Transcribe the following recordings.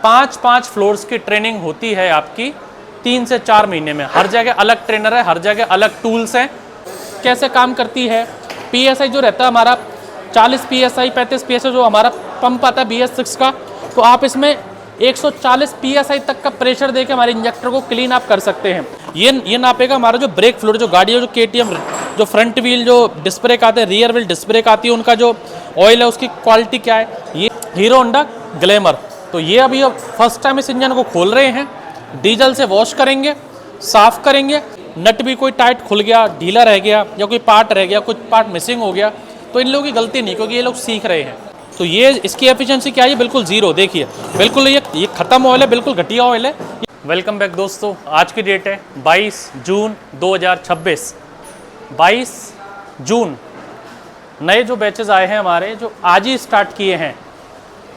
5 floors की training होती है आपकी 3 से 4 महीने में। हर जगह अलग ट्रेनर है, हर जगह अलग टूल्स हैं। कैसे काम करती है, PSI जो रहता है हमारा 40 PSI 35 PSI जो हमारा पंप आता है BS6 का, तो आप इसमें 140 PSI तक का प्रेशर देके हमारे इंजेक्टर को क्लीन आप कर सकते हैं। ये नापेगा हमारा जो ब्रेक फ्लूइड, जो गाड़ी है, जो KTM जो फ्रंट व्हील जो डिस्क ब्रेक आते हैं, रियर व्हील डिस्क ब्रेक आती है, उनका जो ऑयल है उसकी क्वालिटी क्या है। ये हीरो होंडा ग्लैमर, तो ये अभी फर्स्ट टाइम इस इंजन को खोल रहे हैं। डीजल से वॉश करेंगे, साफ करेंगे। नट भी कोई टाइट खुल गया, ढीला रह गया या कोई पार्ट रह गया, कुछ पार्ट मिसिंग हो गया, तो इन लोगों की गलती नहीं, क्योंकि ये लोग सीख रहे हैं। तो ये इसकी एफिशिएंसी क्या है, बिल्कुल जीरो। देखिए बिल्कुल ये ख़त्म ऑयल है, बिल्कुल घटिया ऑयल है। वेलकम बैक दोस्तों, आज की डेट है 22 जून 2026। 22 जून नए जो बैचेस आए हैं हमारे, जो आज ही स्टार्ट किए हैं।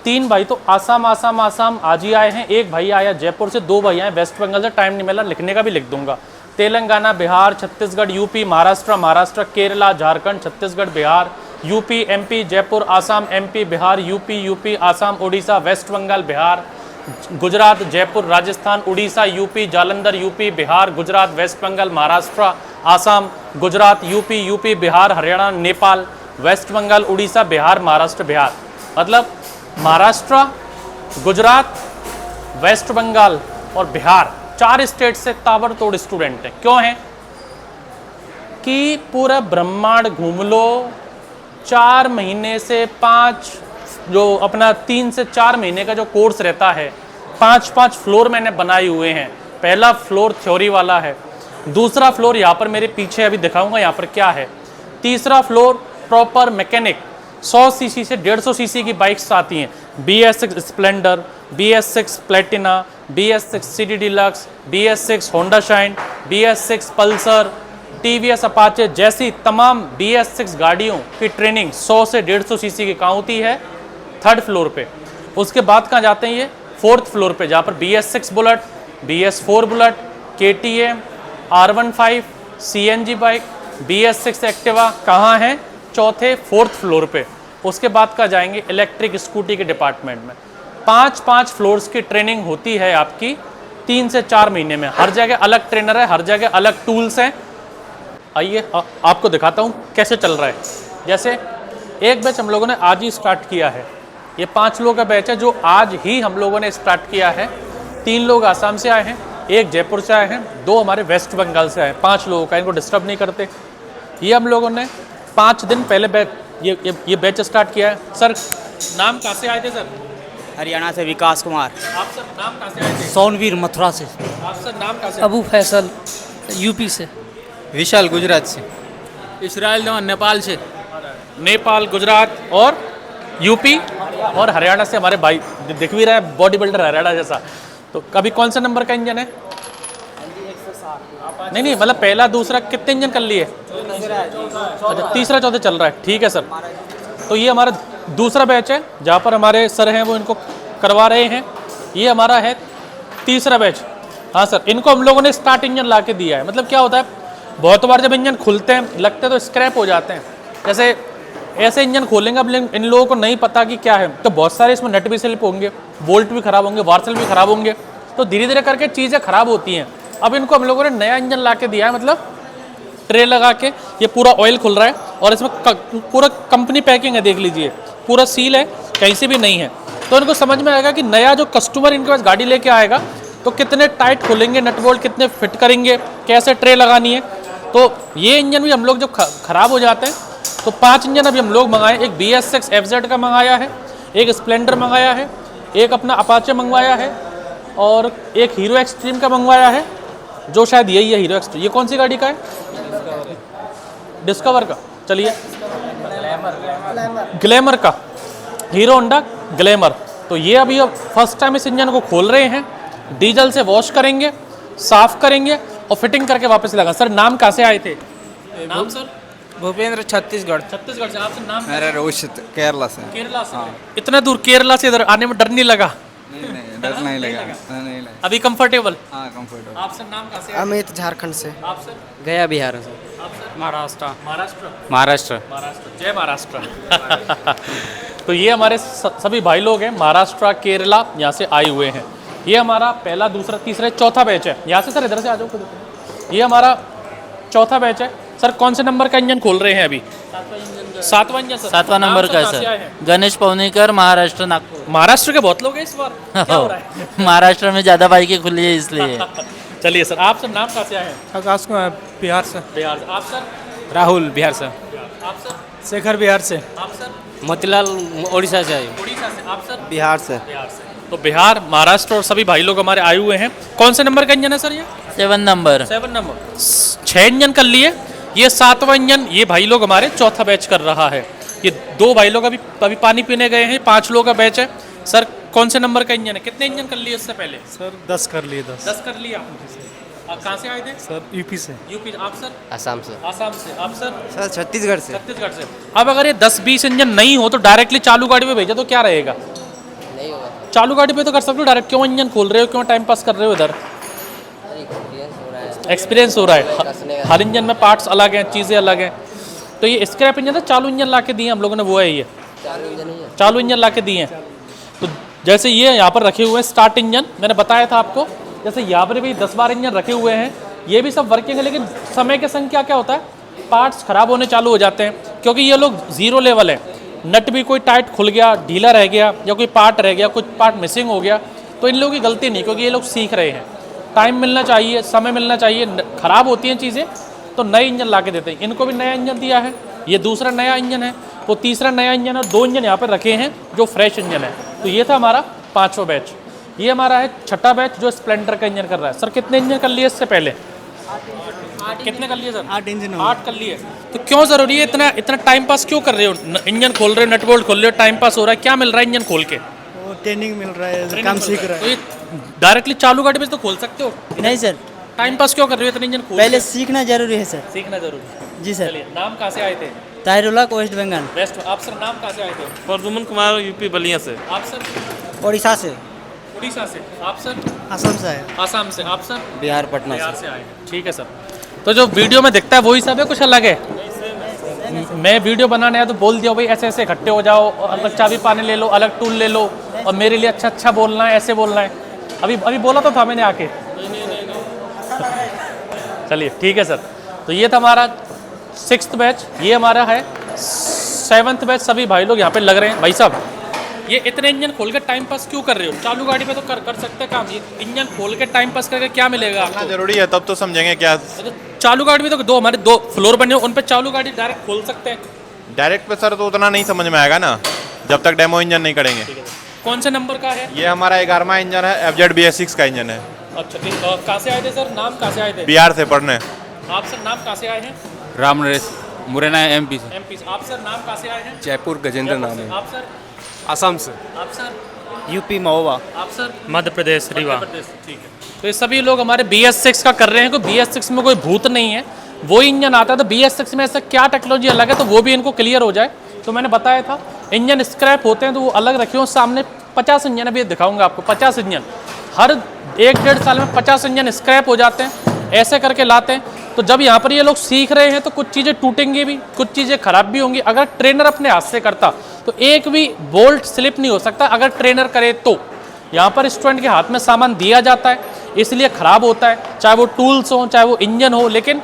3 भाई तो आसाम आज ही आए हैं। एक भाई आया जयपुर से, 2 भाई आए वेस्ट बंगाल से। टाइम नहीं मिला, लिखने का भी लिख दूंगा। Telangana, Bihar, Chhattisgarh, UP, Maharashtra, Kerala, Jharkhand, Chhattisgarh, Bihar, UP, MP, Jaipur, Assam, MP, Bihar, UP, Assam, Orissa, West Bengal, Bihar, Gujarat, Jaipur, Rajasthan, Orissa, UP, Jalandhar, UP, Bihar, Gujarat, West Bengal, Maharashtra, Assam, Gujarat, UP, Bihar, Haryana, Nepal, West Bengal, Orissa, Bihar, Maharashtra, Bihar. मतलब महाराष्ट्र, गुजरात, वेस्ट बंगाल और बिहार, 4 स्टेट से ताबड़तोड़ स्टूडेंट हैं। क्यों हैं कि पूरा ब्रह्मांड घूम लो, 4 महीने से 5 जो अपना 3 से 4 महीने का जो कोर्स रहता है, 5 फ्लोर मैंने बनाए हुए हैं। पहला फ्लोर थ्योरी वाला है, दूसरा फ्लोर यहाँ पर मेरे पीछे अभी दिखाऊंगा यहाँ पर क्या है, तीसरा फ्लोर प्रॉपर मैकेनिक। 100 सीसी से 150 सीसी की बाइक्स आती हैं, BS6 Splendor, BS6 Platina, BS6 city deluxe, BS6 Honda shine, BS6 Pulsar, TVS Apache जैसी तमाम BS6 गाड़ियों की ट्रेनिंग 100 से 150 सीसी की कहाँ होती है, 3rd फ्लोर पे। उसके बाद कहाँ जाते हैं, ये 4th फ्लोर पे, जहाँ पर BS6 bullet, BS4 bullet, KTM, R15 CNG bike, BS6 Activa कहाँ हैं, 4th फ्लोर पे। उसके बाद का जाएंगे इलेक्ट्रिक स्कूटी के डिपार्टमेंट में। 5 फ्लोर्स की ट्रेनिंग होती है आपकी 3 से 4 महीने में। हर जगह अलग ट्रेनर है, हर जगह अलग टूल्स हैं। आइए आपको दिखाता हूँ कैसे चल रहा है। जैसे एक बैच हम लोगों ने आज ही स्टार्ट किया है, ये 5 लोगों का बैच है जो आज ही हम लोगों ने स्टार्ट किया है। 3 लोग आसाम से आए हैं, 1 जयपुर से आए हैं, 2 हमारे वेस्ट बंगाल से आए हैं। 5 लोगों का, इनको डिस्टर्ब नहीं करते। ये हम लोगों ने 5 दिन पहले बैच ये बैच स्टार्ट किया है। सर नाम कहाँ से आए थे सर? हरियाणा से विकास कुमार। आप सर नाम कहाँ से आए थे? सोनवीर मथुरा से। आप सर नाम कहाँ से? अबू फैसल यूपी से। विशाल गुजरात से। इसराइल जवान नेपाल से। नेपाल, गुजरात और यूपी और हरियाणा से हमारे भाई दिख भी रहा है, बॉडी बिल्डर हरियाणा जैसा। तो कभी कौन सा नंबर का इंजन है? नहीं मतलब पहला दूसरा कितने इंजन कर लिए? अच्छा, तीसरा चौथा चल रहा है। ठीक है सर। तो ये हमारा दूसरा बैच है जहाँ पर हमारे सर हैं वो इनको करवा रहे हैं। ये हमारा है तीसरा बैच। हाँ सर, इनको हम लोगों ने स्टार्ट इंजन ला के दिया है। मतलब क्या होता है, बहुत बार जब इंजन खुलते हैं लगते हैं तो स्क्रैप हो जाते हैं। जैसे ऐसे इंजन खोलेंगे, अब इन लोगों को नहीं पता कि क्या है, तो बहुत सारे इसमें नट भी स्लिप होंगे, बोल्ट भी खराब होंगे, वार्सल भी खराब होंगे, तो धीरे धीरे करके चीज़ें खराब होती हैं। अब इनको हम लोगों ने नया इंजन ला के दिया है, मतलब ट्रे लगा के ये पूरा ऑयल खुल रहा है और इसमें पूरा कंपनी पैकिंग है, देख लीजिए पूरा सील है, कहीं से भी नहीं है। तो इनको समझ में आएगा कि नया जो कस्टमर इनके पास गाड़ी लेके आएगा तो कितने टाइट खोलेंगे, नट बोल्ट कितने फिट करेंगे, कैसे ट्रे लगानी है। तो ये इंजन भी हम लोग जो ख़राब हो जाते हैं, तो 5 इंजन अभी हम लोग मंगाए। एक BS6 FZ का मंगाया है, एक स्प्लेंडर मंगाया है, एक अपना अपाचे मंगवाया है और एक हीरो एक्सट्रीम का मंगवाया है, जो शायद यही है हीरो एक्सट्रीम। ये कौन सी गाड़ी का है? डिस्कवर का। चलिए ग्लैमर का, हीरो होंडा ग्लैमर। तो ये अभी फर्स्ट टाइम इस इंजन को खोल रहे हैं। डीजल से वॉश करेंगे, साफ करेंगे और फिटिंग करके वापस लगा। सर नाम कहाँ से आए थे? नाम सर? भूपेंद्र, छत्तीसगढ़। छत्तीसगढ़ से। आपसे नाम? अरे रोशित, केरला से। केरला से। इतना दूर केरला से इधर आने में डर नहीं लगा? नहीं डर नहीं लगा नहीं लगा अभी कंफर्टेबल? हाँ कंफर्टेबल। आप सर नाम कहाँ से आए? अमित झारखंड से। आप सर? गया बिहार से। आप सर? महाराष्ट्र। महाराष्ट्र। महाराष्ट्र। महाराष्ट्र, जय महाराष्ट्र। तो ये हमारे सभी भाई लोग हैं, महाराष्ट्र केरला यहाँ से आए हुए हैं। ये हमारा पहला दूसरा तीसरा चौथा बैच है। यहाँ से सर इधर से आ जाओ खुद। ये हमारा चौथा बैच है। सर कौन से नंबर का इंजन खोल रहे हैं अभी? सातवां इंजन सर। 7वां नाम नंबर का कहाँ से आए सर। हैं? गणेश पवनीकर, महाराष्ट्र, नागपुर। महाराष्ट्र के बहुत लोग हैं इस बार, क्या हो रहा है? महाराष्ट्र में ज़्यादा बाइकें खुली है इसलिए। चलिए सर, आप सर नाम कहाँ से आए हैं? आकाश कुमार बिहार से। बिहार से। आप सर? राहुल बिहार से। आप सर? शेखर बिहार से। आप सर? मोतीलाल उड़ीसा से आए। उड़ीसा से। आप सर? बिहार से। बिहार से। तो बिहार, महाराष्ट्र और सभी भाई लोग हमारे आए हुए हैं। कौन से नंबर का इंजन है सर ये? 7 नंबर। 7 नंबर। 6 इंजन कर लिए, ये 7वां इंजन ये भाई लोग हमारे चौथा बैच कर रहा है। ये 2 भाई लोग अभी पानी पीने गए हैं, 5 लोगों का बैच है। सर कौन से नंबर का इंजन है? कितने इंजन कर लिए इससे पहले? सर 10 कर लिए 10 कर लिया। आप कहाँ से आए थे? सर यूपी से। यूपी। आप सर? असम से। आसाम से। आप सर? सर छत्तीसगढ़ से। छत्तीसगढ़ से। अब अगर ये 10-20 इंजन नहीं हो तो डायरेक्टली चालू गाड़ी में भेजा तो क्या रहेगा? नहीं होगा। चालू गाड़ी पे तो कर सकते हो डायरेक्ट, क्यों इंजन खोल रहे हो, क्यों टाइम पास कर रहे हो इधर? एक्सपीरियंस हो रहा है। हर इंजन में पार्ट्स अलग हैं, चीज़ें अलग हैं। तो ये स्क्रैप इंजन था, चालू इंजन ला के दिए हम लोगों ने, वो है ये चालू इंजन ला के दिए हैं। तो जैसे ये यहाँ पर रखे हुए हैं स्टार्ट इंजन, मैंने बताया था आपको, जैसे यहाँ पर भी 10-12 इंजन रखे हुए हैं, ये भी सब वर्किंग है। लेकिन समय के संग क्या होता है, पार्ट्स खराब होने चालू हो जाते हैं, क्योंकि ये लोग ज़ीरो लेवल है। नट भी कोई टाइट खुल गया, ढीला रह गया, या कोई पार्ट रह गया, कुछ पार्ट मिसिंग हो गया, तो इन लोगों की गलती नहीं, क्योंकि ये लोग सीख रहे हैं। टाइम मिलना चाहिए, समय मिलना चाहिए। ख़राब होती हैं चीज़ें तो नए इंजन ला के देते हैं। इनको भी नया इंजन दिया है, ये दूसरा नया इंजन है, वो तीसरा नया इंजन है, 2 इंजन यहाँ पर रखे हैं जो फ्रेश इंजन है। तो ये था हमारा 5वां बैच। ये हमारा है 6ठा बैच जो स्प्लेंडर का इंजन कर रहा है। सर कितने इंजन कर लिए इससे पहले? कितने कर लिए सर? 8 इंजन। 8 कर लिए। तो क्यों ज़रूरी है इतना टाइम पास क्यों कर रहे हो? इंजन खोल रहे हो, नट बोल्ट खोल रहे हो, टाइम पास हो रहा है, क्या मिल रहा है इंजन खोल के? वो ट्रेनिंग मिल रहा है, काम सीख रहा तो ये डायरेक्टली चालू गाड़ी पे तो खोल सकते हो, है। नहीं सर, टाइम पास क्यों कर रहे हो इतना इंजन खोल पहले के? सीखना जरूरी है सर। सीखना जरूरी है। जी सर। चलिए, नाम कहाँ से आए थे? ताहिरुल्लाह वेस्ट बंगाल। वेस्ट। आप सर नाम कहाँ से आए थे? प्रद्युमन कुमार, यूपी बलिया से। आप सर? उड़ीसा से। उड़ीसा से। आप सर? असम से है। आसाम से। आप सर? बिहार पटना बिहार से आए हैं। ठीक है सर। तो जो वीडियो में दिखता है वही सब है, कुछ अलग है? मैं वीडियो बनाने आया तो बोल दिया भाई ऐसे ऐसे इकट्ठे हो जाओ, अलग चाबी पानी ले लो, अलग टूल ले लो, और मेरे लिए अच्छा अच्छा बोलना है, ऐसे बोलना है। अभी बोला तो था मैंने आके। चलिए ठीक है सर। तो ये था हमारा 6th बैच, ये हमारा है 7th बैच। सभी भाई लोग यहाँ पे लग रहे हैं। भाई साहब ये इतने इंजन खोल के टाइम पास क्यों कर रहे हो? चालू गाड़ी पे तो कर सकते हैं काम, ये इंजन खोल के टाइम पास करके क्या मिलेगा आपको? जरूरी है तब तो समझेंगे क्या। तो चालू गाड़ी में तो हमारे 2 फ्लोर बने हो, उन पे चालू गाड़ी डायरेक्ट खोल सकते हैं। डायरेक्ट पे सर तो उतना नहीं समझ में आएगा ना, जब तक डेमो इंजन नहीं करेंगे। कौन से नंबर का है? ये हमारा 11वां इंजन है, FZ BS6 का इंजन है। अच्छा ठीक। कहाँ से आए थे सर? नाम कहाँ से आए थे? बिहार से पढ़ने। आप सर नाम कहाँ से आए हैं? राम नरेश मुरैना MP से। MP से। आप सर नाम कहाँ से आए हैं? जयपुर गजेंद्र नाम है। आप सर? असम से। आप सर? यूपी महोबा। आप सर? मध्य प्रदेश, रीवा। मध्य प्रदेश। ठीक है। तो ये सभी लोग हमारे BS6 का कर रहे हैं। कोई BS6 में कोई भूत नहीं है, वो इंजन आता है। तो BS6 में ऐसा क्या टेक्नोलॉजी अलग है, तो वो भी इनको क्लियर हो जाए। तो मैंने बताया था इंजन स्क्रैप होते हैं तो वो अलग रखे हो। सामने 50 इंजन अभी दिखाऊंगा आपको। 50 इंजन हर 1-1.5 साल में 50 इंजन स्क्रैप हो जाते हैं, ऐसे करके लाते हैं। तो जब यहाँ पर ये लोग सीख रहे हैं तो कुछ चीज़ें टूटेंगी भी, कुछ चीज़ें खराब भी होंगी। अगर ट्रेनर अपने हाथ से करता तो एक भी बोल्ट स्लिप नहीं हो सकता। अगर ट्रेनर करे तो यहाँ पर स्टूडेंट के हाथ में सामान दिया जाता है, इसलिए ख़राब होता है, चाहे वो टूल्स हो चाहे वो इंजन हो। लेकिन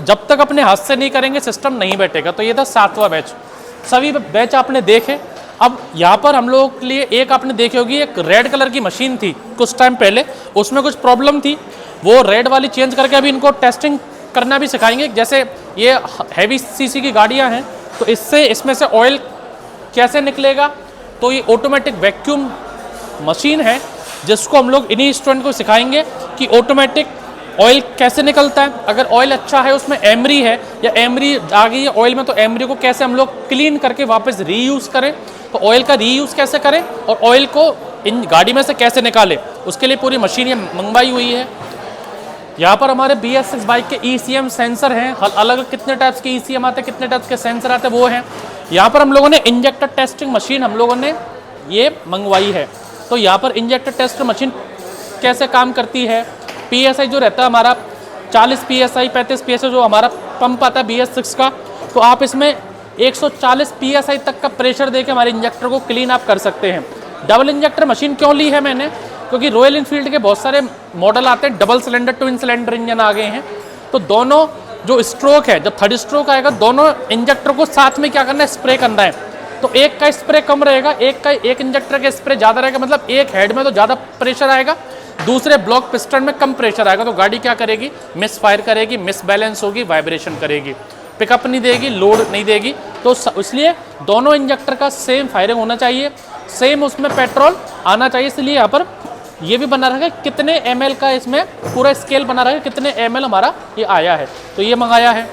जब तक अपने हाथ से नहीं करेंगे सिस्टम नहीं बैठेगा। तो ये था 7वां बैच। सभी बैच आपने देखे। अब यहाँ पर हम लोगों के लिए एक आपने देखी होगी, एक रेड कलर की मशीन थी कुछ टाइम पहले, उसमें कुछ प्रॉब्लम थी, वो रेड वाली चेंज करके अभी इनको टेस्टिंग करना भी सिखाएंगे। जैसे ये हैवी सीसी की गाड़ियाँ हैं तो इसमें से ऑयल कैसे निकलेगा, तो ये ऑटोमेटिक वैक्यूम मशीन है जिसको हम लोग इन्हीं स्टूडेंट को सिखाएंगे कि ऑटोमेटिक ऑयल कैसे निकलता है। अगर ऑयल अच्छा है, उसमें एमरी है या एमरी आ गई है ऑयल में, तो एमरी को कैसे हम लोग क्लीन करके वापस रीयूज़ करें, तो ऑयल का रीयूज़ कैसे करें और ऑयल को इन गाड़ी में से कैसे निकालें, उसके लिए पूरी मशीन ये मंगवाई हुई है। यहाँ पर हमारे BS6 बाइक के ECM सेंसर हैं। अलग कितने टाइप्स के ECM आते हैं, कितने टाइप्स के सेंसर आते हैं, वो हैं। यहाँ पर हम लोगों ने इंजेक्टर टेस्टिंग मशीन हम लोगों ने ये मंगवाई है। तो यहाँ पर इंजेक्टर टेस्टर मशीन कैसे काम करती है। PSI जो रहता है हमारा 40 PSI 35 PSI जो हमारा पंप आता है BS6 का, तो आप इसमें 140 PSI तक का प्रेशर देके हमारे इंजेक्टर को क्लीन आप कर सकते हैं। डबल इंजेक्टर मशीन क्यों ली है मैंने, क्योंकि रॉयल इनफील्ड के बहुत सारे मॉडल आते हैं, double cylinder twin cylinder engine आ गए हैं, तो दोनों जो स्ट्रोक है, जब थर्ड स्ट्रोक आएगा दोनों इंजेक्टर को साथ में क्या करना है, स्प्रे करना है। तो एक का स्प्रे कम रहेगा, एक इंजेक्टर का स्प्रे ज़्यादा रहेगा, मतलब एक हेड में तो ज़्यादा प्रेशर आएगा, दूसरे ब्लॉक पिस्टन में कम प्रेशर आएगा, तो गाड़ी क्या करेगी, मिस फायर करेगी, मिस बैलेंस होगी, वाइब्रेशन करेगी, पिकअप नहीं देगी, लोड नहीं देगी। तो इसलिए दोनों इंजेक्टर का सेम फायरिंग होना चाहिए, सेम उसमें पेट्रोल आना चाहिए। इसलिए यहाँ पर ये भी बना रखा है कितने ml का, इसमें पूरा स्केल बना रखा है कितने ml हमारा ये आया है, तो ये मंगाया है।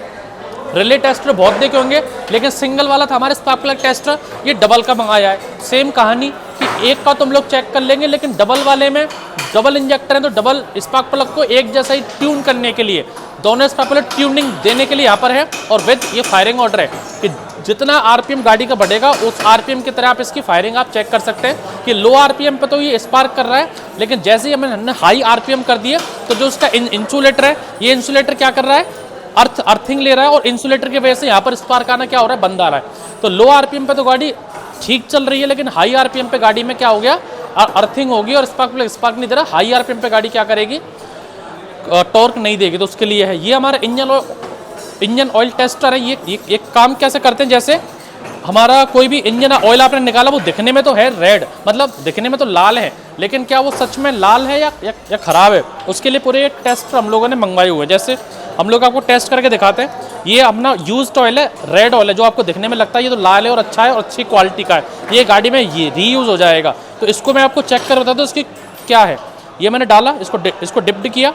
रिले टेस्टर बहुत देखे होंगे, लेकिन सिंगल वाला था हमारे स्पार्क प्लग टेस्टर, ये डबल का मंगाया है। सेम कहानी कि एक का तुम लोग चेक कर लेंगे, लेकिन डबल वाले में डबल इंजेक्टर है, तो डबल स्पार्क प्लग को एक जैसा ही ट्यून करने के लिए, दोनों स्पार्क प्लग ट्यूनिंग देने के लिए यहाँ पर है। और विद ये फायरिंग ऑर्डर है कि जितना RPM गाड़ी का बढ़ेगा उस RPM की तरह आप इसकी फायरिंग आप चेक कर सकते हैं कि लो RPM पे तो ये स्पार्क कर रहा है, लेकिन जैसे ही हमने हाई RPM कर दिए तो जो उसका इंसुलेटर है, ये इंसुलेटर क्या कर रहा है, अर्थिंग ले रहा है, और इंसुलेटर की वजह से यहाँ पर स्पार्क आना क्या हो रहा है, बंद आ रहा है। तो लो RPM पे तो गाड़ी ठीक चल रही है, लेकिन हाई RPM पे गाड़ी में क्या हो गया, अर्थिंग होगी और स्पार्क नहीं दे रहा। हाई RPM पे गाड़ी क्या करेगी, टॉर्क नहीं देगी, तो उसके लिए है ये हमारा इंजन ऑयल टेस्टर है। ये काम कैसे करते हैं, जैसे हमारा कोई भी इंजन ऑयल आपने निकाला, वो दिखने में तो है रेड, मतलब दिखने में तो लाल है, लेकिन क्या वो सच में लाल है या ख़राब है, उसके लिए पूरे टेस्ट हम लोगों ने मंगवाए हुए हैं। जैसे हम लोग आपको टेस्ट करके दिखाते हैं, ये अपना यूज्ड ऑयल है, रेड ऑयल है, जो आपको दिखने में लगता है ये तो लाल है और अच्छा है और अच्छी क्वालिटी का है, ये गाड़ी में ये रीयूज़ हो जाएगा। तो इसको मैं आपको चेक कर बताता हूँ इसकी क्या है। ये मैंने डाला, इसको डिप्ड किया,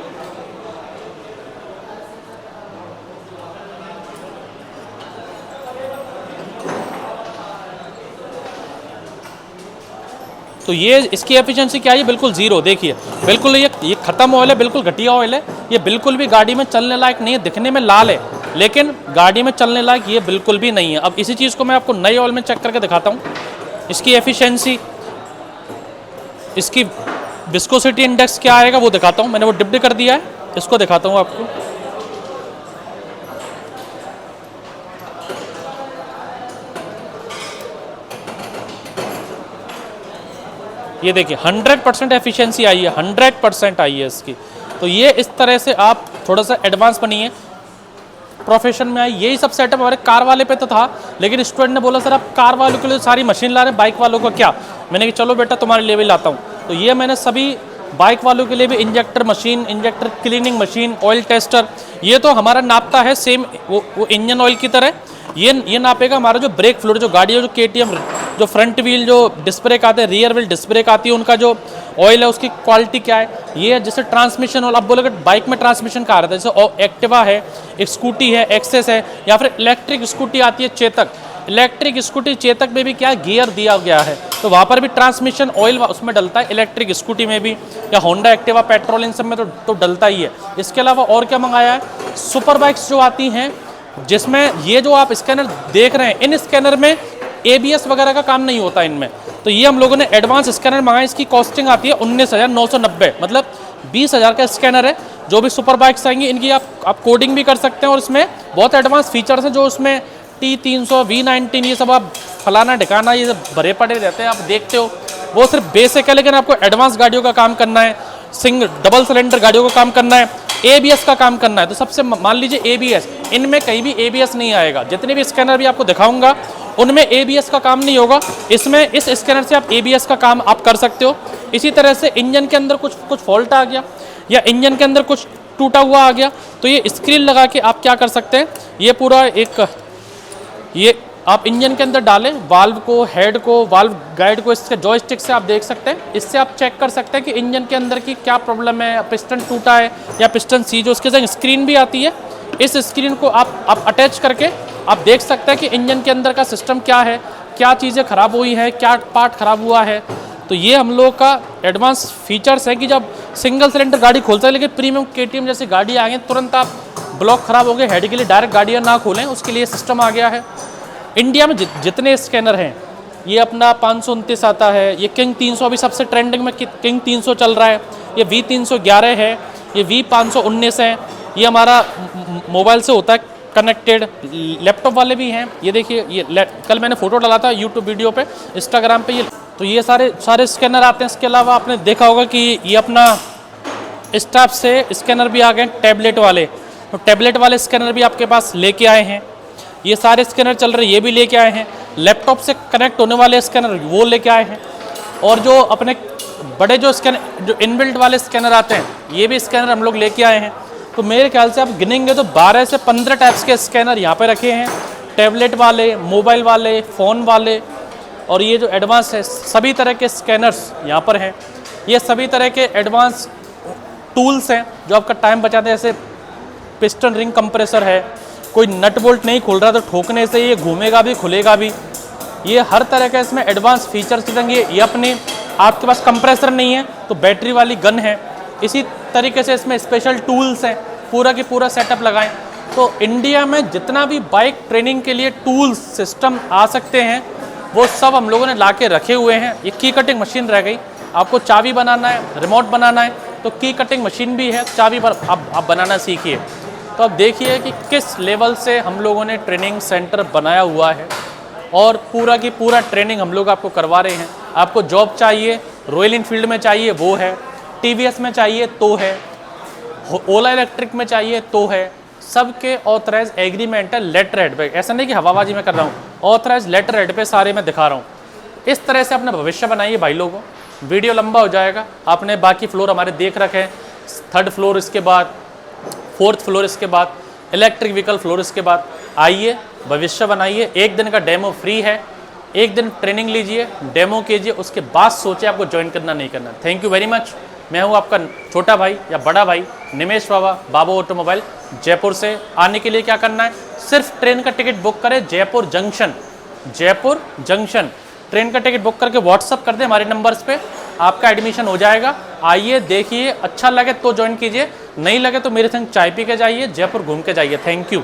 तो ये इसकी एफिशिएंसी क्या है, बिल्कुल ज़ीरो। देखिए बिल्कुल ये ख़त्म ऑयल है, बिल्कुल घटिया ऑयल है, ये बिल्कुल भी गाड़ी में चलने लायक नहीं है। दिखने में लाल है, लेकिन गाड़ी में चलने लायक ये बिल्कुल भी नहीं है। अब इसी चीज़ को मैं आपको नए ऑयल में चेक करके दिखाता हूँ, इसकी एफिशिएंसी, इसकी विस्कोसिटी इंडेक्स क्या आएगा वो दिखाता हूँ। मैंने वो डिप्ड कर दिया है, इसको दिखाता हूँ आपको। ये देखिए 100% एफिशिएंसी आई है, 100% आई है इसकी। तो ये इस तरह से आप थोड़ा सा एडवांस बनिए, प्रोफेशन में आई। यही सब सेटअप हमारे कार वाले पे तो था, लेकिन स्टूडेंट ने बोला सर आप कार वालों के लिए सारी मशीन ला रहे हैं, बाइक वालों को क्या। मैंने कहा चलो बेटा तुम्हारे लिए भी लाता हूँ। तो ये मैंने सभी बाइक वालों के लिए भी injector machine, injector cleaning machine, oil tester, ये तो हमारा नापता है सेम वो इंजन ऑयल की तरह। ये नापेगा हमारा जो ब्रेक फ्लूइड, जो गाड़ी है, जो KTM जो फ्रंट व्हील जो डिस्क ब्रेक आते हैं, रियर व्हील डिस्क ब्रेक आती है, उनका जो ऑयल है उसकी क्वालिटी क्या है। ये जैसे ट्रांसमिशन ऑयल, अब बोलोगे बाइक में ट्रांसमिशन कहाँ रहता है, जैसे एक्टिवा है, एक स्कूटी है, एक्सेस है, या फिर इलेक्ट्रिक स्कूटी आती है चेतक, इलेक्ट्रिक स्कूटी चेतक में भी क्या गियर दिया गया है, तो वहाँ पर भी ट्रांसमिशन ऑयल उसमें डलता है, इलेक्ट्रिक स्कूटी में भी, या होंडा एक्टिवा पेट्रोल इन सब में तो डलता ही है। इसके अलावा और क्या मंगाया है, सुपर बाइक्स जो आती हैं, जिसमें ये जो आप स्कैनर देख रहे हैं, इन स्कैनर में ABS वगैरह का काम नहीं होता इनमें। तो ये हम लोगों ने एडवांस स्कैनर मंगाया, इसकी कॉस्टिंग आती है 19,990, मतलब 20,000 का स्कैनर है। जो भी सुपर बाइक्स आएंगी इनकी आप कोडिंग भी कर सकते हैं, और इसमें बहुत एडवांस फीचर्स हैं, जो उसमें T300 V19 ये सब आप फलाना ढिकाना ये सब भरे पड़े रहते हैं, आप देखते हो, वो सिर्फ बेसिक है। लेकिन आपको एडवांस गाड़ियों का काम करना है, डबल सिलेंडर गाड़ियों का काम करना है, ABS का काम करना है, तो सबसे मान लीजिए ABS, इनमें कहीं भी ABS नहीं आएगा। जितने भी स्कैनर भी आपको दिखाऊंगा उनमें ABS का काम नहीं होगा, इसमें इस स्कैनर से आप ABS का काम आप कर सकते हो। इसी तरह से इंजन के अंदर कुछ फॉल्ट आ गया या इंजन के अंदर कुछ टूटा हुआ आ गया, तो ये स्क्रीन लगा के आप क्या कर सकते हैं, ये पूरा ये आप इंजन के अंदर डालें, वाल्व को, हेड को, वाल्व गाइड को, इसके जॉयस्टिक से आप देख सकते हैं। इससे आप चेक कर सकते हैं कि इंजन के अंदर की क्या प्रॉब्लम है, पिस्टन टूटा है या पिस्टन सीज। उसके साथ स्क्रीन भी आती है, इस स्क्रीन को आप अटैच करके आप देख सकते हैं कि इंजन के अंदर का सिस्टम क्या है, क्या चीज़ें ख़राब हुई हैं, क्या पार्ट ख़राब हुआ है। तो ये हम लोग का एडवांस फीचर्स है कि जब सिंगल सिलेंडर गाड़ी खोलता है, लेकिन प्रीमियम KTM जैसी गाड़ी आ गई, तुरंत आप ब्लॉक ख़राब हो गए, हेड के लिए डायरेक्ट गाड़ियाँ ना खोलें, उसके लिए सिस्टम आ गया है। इंडिया में जितने स्कैनर हैं ये अपना 529 आता है, ये किंग 300 अभी सबसे ट्रेंडिंग में किंग 300 चल रहा है, ये V311 है, ये V519 है। ये हमारा मोबाइल से होता है कनेक्टेड, लैपटॉप वाले भी हैं। ये देखिए, ये कल मैंने फ़ोटो डाला था यूट्यूब वीडियो पे, इंस्टाग्राम पे। ये तो ये सारे स्कैनर आते हैं। इसके अलावा आपने देखा होगा कि ये अपना स्टाफ से स्कैनर भी आ गए टैबलेट वाले, तो टैबलेट वाले स्कैनर भी आपके पास लेके आए हैं। ये सारे स्कैनर चल रहे हैं, ये भी लेके आए हैं। लैपटॉप से कनेक्ट होने वाले स्कैनर वो लेके आए हैं। और जो अपने बड़े जो स्कैनर, जो इनबिल्ट वाले स्कैनर आते हैं, ये भी स्कैनर हम लोग लेके आए हैं। तो मेरे ख्याल से आप गिनेंगे तो 12 से 15 टाइप्स के स्कैनर यहाँ पे रखे हैं, टैबलेट वाले, मोबाइल वाले, फ़ोन वाले। और ये जो एडवांस है, सभी तरह के स्कैनर्स यहाँ पर हैं। ये सभी तरह के एडवांस टूल्स हैं जो आपका टाइम बचाते हैं। जैसे पिस्टन रिंग कंप्रेसर है, कोई नट बोल्ट नहीं खुल रहा तो ठोकने से ये घूमेगा भी, खुलेगा भी। ये हर तरह का इसमें एडवांस फीचर्स देंगे। ये अपने आपके पास कंप्रेसर नहीं है तो बैटरी वाली गन है। इसी तरीके से इसमें स्पेशल टूल्स हैं, पूरा की पूरा सेटअप लगाएं। तो इंडिया में जितना भी बाइक ट्रेनिंग के लिए टूल्स सिस्टम आ सकते हैं वो सब हम लोगों ने ला के रखे हुए हैं। ये की कटिंग मशीन रह गई, आपको चाबी बनाना है, रिमोट बनाना है तो की कटिंग मशीन भी है, चाबी पर आप बनाना सीखिए। तो अब देखिए कि किस लेवल से हम लोगों ने ट्रेनिंग सेंटर बनाया हुआ है और पूरा की पूरा ट्रेनिंग हम लोग आपको करवा रहे हैं। आपको जॉब चाहिए, रॉयल इनफील्ड में चाहिए वो है, TVS में चाहिए तो है, ओला इलेक्ट्रिक में चाहिए तो है। सबके ऑथराइज एग्रीमेंट है, लेटर हेड पे। ऐसा नहीं कि हवाबाजी में कर रहा हूँ, ऑथराइज लेटर हेड पे सारे मैं दिखा रहा हूँ। इस तरह से अपना भविष्य बनाइए भाई लोगों। वीडियो लंबा हो जाएगा। आपने बाकी फ्लोर हमारे देख रखे हैं, 3rd फ्लोर, इसके बाद 4th फ्लोर, इसके बाद इलेक्ट्रिक व्हीकल फ्लोर, इसके बाद आइए भविष्य बनाइए। 1 दिन का डेमो फ्री है, 1 दिन ट्रेनिंग लीजिए, डेमो कीजिए, उसके बाद सोचिए आपको ज्वाइन करना नहीं करना। Thank you very much. मैं हूँ आपका छोटा भाई या बड़ा भाई निमेश बाबा, बाबा ऑटोमोबाइल जयपुर से। आने के लिए क्या करना है, सिर्फ ट्रेन का टिकट बुक करें, जयपुर जंक्शन ट्रेन का टिकट बुक करके व्हाट्सअप कर दें हमारे नंबर्स पे, आपका एडमिशन हो जाएगा। आइए देखिए, अच्छा लगे तो ज्वाइन कीजिए, नहीं लगे तो मेरे संग चाय पी के जाइए, जयपुर घूम के जाइए। Thank you.